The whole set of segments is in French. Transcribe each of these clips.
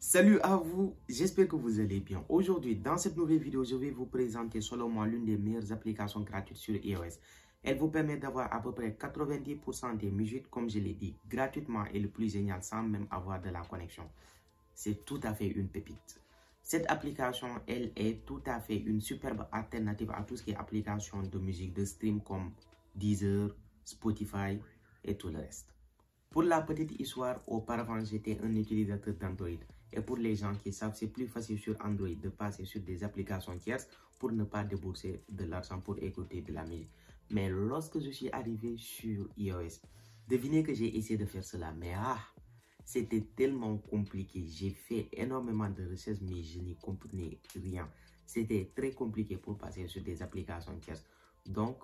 Salut à vous, j'espère que vous allez bien. Aujourd'hui, dans cette nouvelle vidéo, je vais vous présenter selon moi l'une des meilleures applications gratuites sur iOS. Elle vous permet d'avoir à peu près 90% des musiques, comme je l'ai dit, gratuitement et le plus génial, sans même avoir de la connexion. C'est tout à fait une pépite. Cette application, elle est tout à fait une superbe alternative à tout ce qui est application de musique de stream comme Deezer, Spotify et tout le reste. Pour la petite histoire, auparavant j'étais un utilisateur d'Android. Et pour les gens qui savent, c'est plus facile sur Android de passer sur des applications tierces pour ne pas débourser de l'argent pour écouter de la musique. Mais lorsque je suis arrivé sur iOS, devinez que j'ai essayé de faire cela. Mais c'était tellement compliqué. J'ai fait énormément de recherches, mais je n'y comprenais rien. C'était très compliqué pour passer sur des applications tierces. Donc,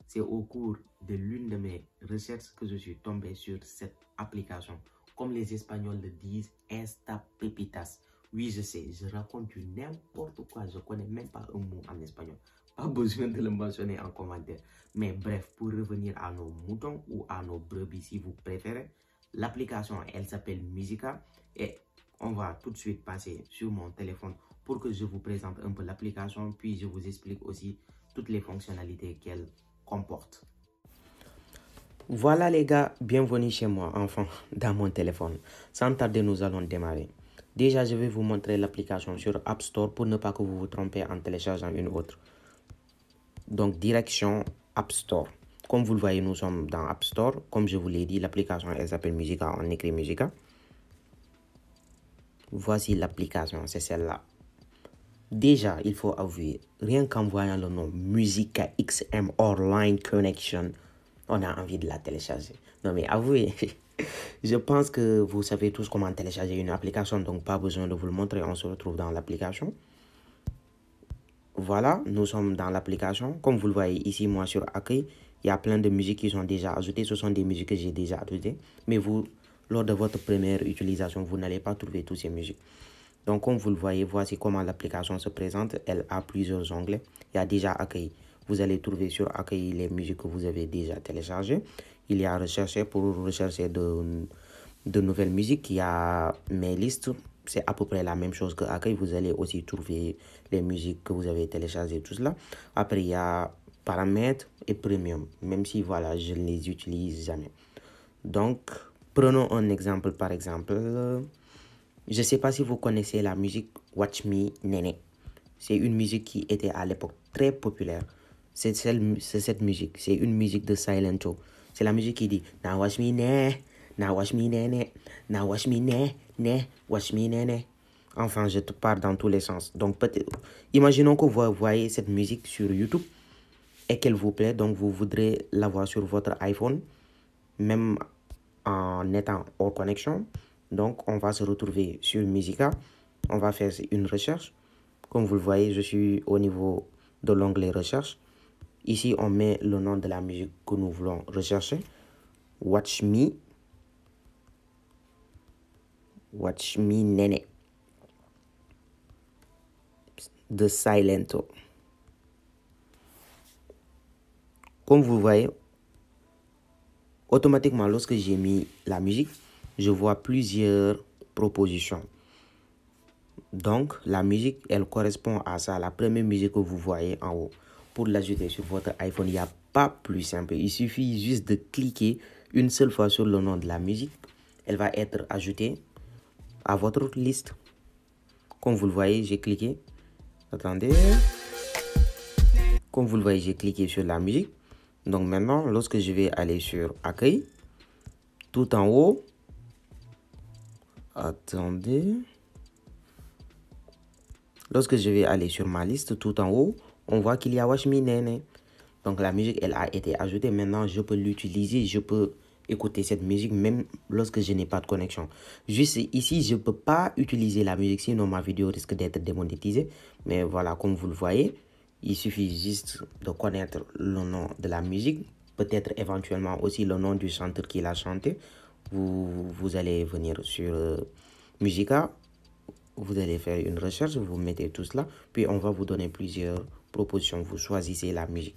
c'est au cours de l'une de mes recherches que je suis tombé sur cette application. Comme les Espagnols le disent, Esta Pepitas. Oui, je sais, je raconte du n'importe quoi. Je ne connais même pas un mot en espagnol. Pas besoin de le mentionner en commentaire. Mais bref, pour revenir à nos moutons ou à nos brebis si vous préférez, l'application, elle s'appelle Musica. Et on va tout de suite passer sur mon téléphone pour que je vous présente un peu l'application. Puis je vous explique aussi toutes les fonctionnalités qu'elle comporte. Voilà les gars, bienvenue chez moi, enfin, dans mon téléphone. Sans tarder, nous allons démarrer. Déjà, je vais vous montrer l'application sur App Store pour ne pas que vous vous trompez en téléchargeant une autre. Donc, direction App Store. Comme vous le voyez, nous sommes dans App Store. Comme je vous l'ai dit, l'application, elle s'appelle Musica, on écrit Musica. Voici l'application, c'est celle-là. Déjà, il faut avouer, rien qu'en voyant le nom Musica XM Online Connection, on a envie de la télécharger. Non mais avouez, je pense que vous savez tous comment télécharger une application, donc pas besoin de vous le montrer, on se retrouve dans l'application. Voilà, nous sommes dans l'application. Comme vous le voyez ici, moi sur Accueil, il y a plein de musiques qui sont déjà ajoutées. Ce sont des musiques que j'ai déjà ajoutées. Mais vous, lors de votre première utilisation, vous n'allez pas trouver toutes ces musiques. Donc, comme vous le voyez, voici comment l'application se présente. Elle a plusieurs onglets. Il y a déjà Accueil. Vous allez trouver sur Accueil les musiques que vous avez déjà téléchargées. Il y a Rechercher pour rechercher de nouvelles musiques. Il y a Mes listes. C'est à peu près la même chose que Accueil. Vous allez aussi trouver les musiques que vous avez téléchargées, tout cela. Après, il y a Paramètres et Premium. Même si, voilà, je ne les utilise jamais. Donc, prenons un exemple, par exemple. Je ne sais pas si vous connaissez la musique Watch Me Nene. C'est une musique qui était à l'époque très populaire. C'est cette musique. C'est une musique de Silento. C'est la musique qui dit Now watch me ne, now watch me nene, now watch me ne, watch me nene. Enfin, je te parle dans tous les sens. Donc, peut-être, imaginons que vous voyez cette musique sur YouTube et qu'elle vous plaît. Donc, vous voudrez la voir sur votre iPhone, même en étant hors connexion. Donc, on va se retrouver sur Musica. On va faire une recherche. Comme vous le voyez, je suis au niveau de l'onglet recherche. Ici, on met le nom de la musique que nous voulons rechercher. Watch Me Nene de Silento. Comme vous le voyez, automatiquement, lorsque j'ai mis la musique, je vois plusieurs propositions. Donc, la musique, elle correspond à ça, la première musique que vous voyez en haut. Pour l'ajouter sur votre iPhone, il n'y a pas plus simple. Il suffit juste de cliquer une seule fois sur le nom de la musique. Elle va être ajoutée à votre liste. Comme vous le voyez, j'ai cliqué. Attendez. Comme vous le voyez, j'ai cliqué sur la musique. Donc maintenant, lorsque je vais aller sur Accueil, tout en haut. Attendez. Lorsque je vais aller sur ma liste, tout en haut, on voit qu'il y a Watch Me Nene. Donc la musique, elle a été ajoutée. Maintenant, je peux l'utiliser. Je peux écouter cette musique même lorsque je n'ai pas de connexion. Juste ici, je ne peux pas utiliser la musique, sinon ma vidéo risque d'être démonétisée. Mais voilà, comme vous le voyez, il suffit juste de connaître le nom de la musique. Peut-être éventuellement aussi le nom du chanteur qui l'a chanté. Vous allez venir sur Musica. Vous allez faire une recherche, vous mettez tout cela. Puis on va vous donner plusieurs propositions. Vous choisissez la musique.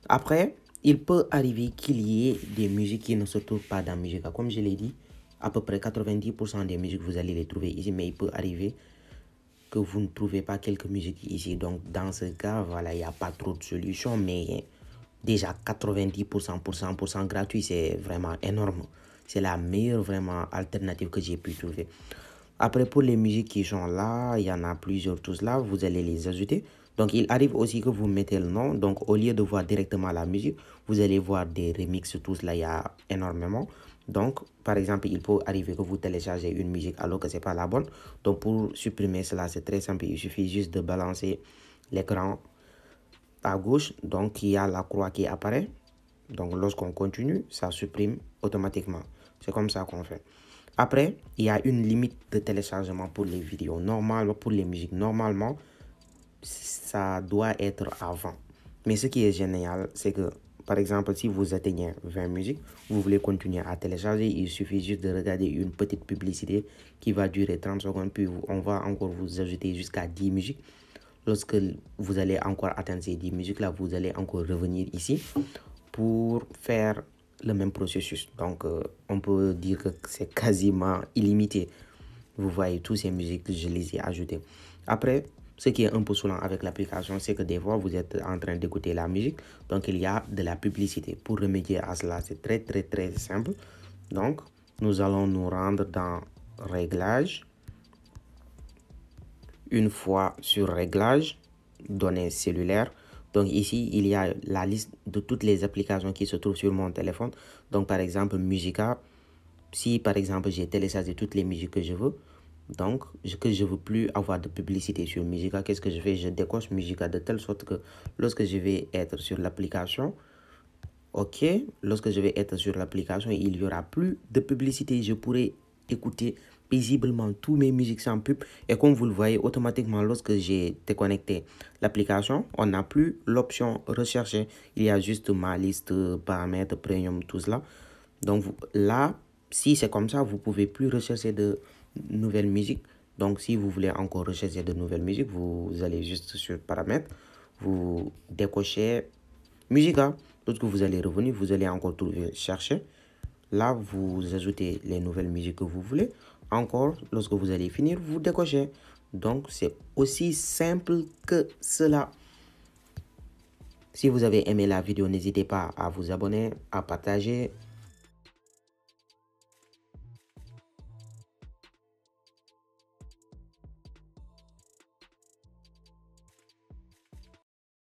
Après, il peut arriver qu'il y ait des musiques qui ne se trouvent pas dans Musica. Comme je l'ai dit, à peu près 90% des musiques, vous allez les trouver ici, mais il peut arriver que vous ne trouvez pas quelques musiques ici. Donc, dans ce cas, voilà, il n'y a pas trop de solutions, mais déjà 90% pour 100% gratuit, c'est vraiment énorme. C'est la meilleure vraiment alternative que j'ai pu trouver. Après, pour les musiques qui sont là, il y en a plusieurs tous là, vous allez les ajouter. Donc, il arrive aussi que vous mettez le nom. Donc, au lieu de voir directement la musique, vous allez voir des remixes tous là, il y a énormément. Donc, par exemple, il peut arriver que vous téléchargez une musique alors que ce n'est pas la bonne. Donc, pour supprimer cela, c'est très simple. Il suffit juste de balancer l'écran à gauche. Donc, il y a la croix qui apparaît. Donc, lorsqu'on continue, ça supprime automatiquement. C'est comme ça qu'on fait. Après, il y a une limite de téléchargement pour les vidéos. Normalement, pour les musiques, normalement, ça doit être avant. Mais ce qui est génial, c'est que, par exemple, si vous atteignez 20 musiques, vous voulez continuer à télécharger, il suffit juste de regarder une petite publicité qui va durer 30 secondes, puis on va encore vous ajouter jusqu'à 10 musiques. Lorsque vous allez encore atteindre ces 10 musiques-là, vous allez encore revenir ici pour faire le même processus. Donc, on peut dire que c'est quasiment illimité. Vous voyez, toutes ces musiques, je les ai ajoutées. Après, ce qui est un peu saoulant avec l'application, c'est que des fois, vous êtes en train d'écouter la musique. Donc, il y a de la publicité. Pour remédier à cela, c'est très simple. Donc, nous allons nous rendre dans Réglages. Une fois sur Réglages, données cellulaires. Donc ici, il y a la liste de toutes les applications qui se trouvent sur mon téléphone. Donc par exemple, Musica. Si par exemple, j'ai téléchargé toutes les musiques que je veux, donc que je ne veux plus avoir de publicité sur Musica, qu'est-ce que je fais? Je décoche Musica de telle sorte que lorsque je vais être sur l'application, ok, lorsque je vais être sur l'application, il n'y aura plus de publicité. Je pourrai écouter paisiblement tous mes musiques sans pub. Et comme vous le voyez, automatiquement, lorsque j'ai déconnecté l'application, on n'a plus l'option rechercher. Il y a juste ma liste, paramètres, premium, tout cela. Donc là, si c'est comme ça, vous ne pouvez plus rechercher de nouvelles musiques. Donc si vous voulez encore rechercher de nouvelles musiques, vous allez juste sur paramètres, vous décochez Musica. Lorsque vous allez revenir, vous allez encore trouver chercher. Là, vous ajoutez les nouvelles musiques que vous voulez. Encore, lorsque vous allez finir, vous décochez. Donc, c'est aussi simple que cela. Si vous avez aimé la vidéo, n'hésitez pas à vous abonner, à partager.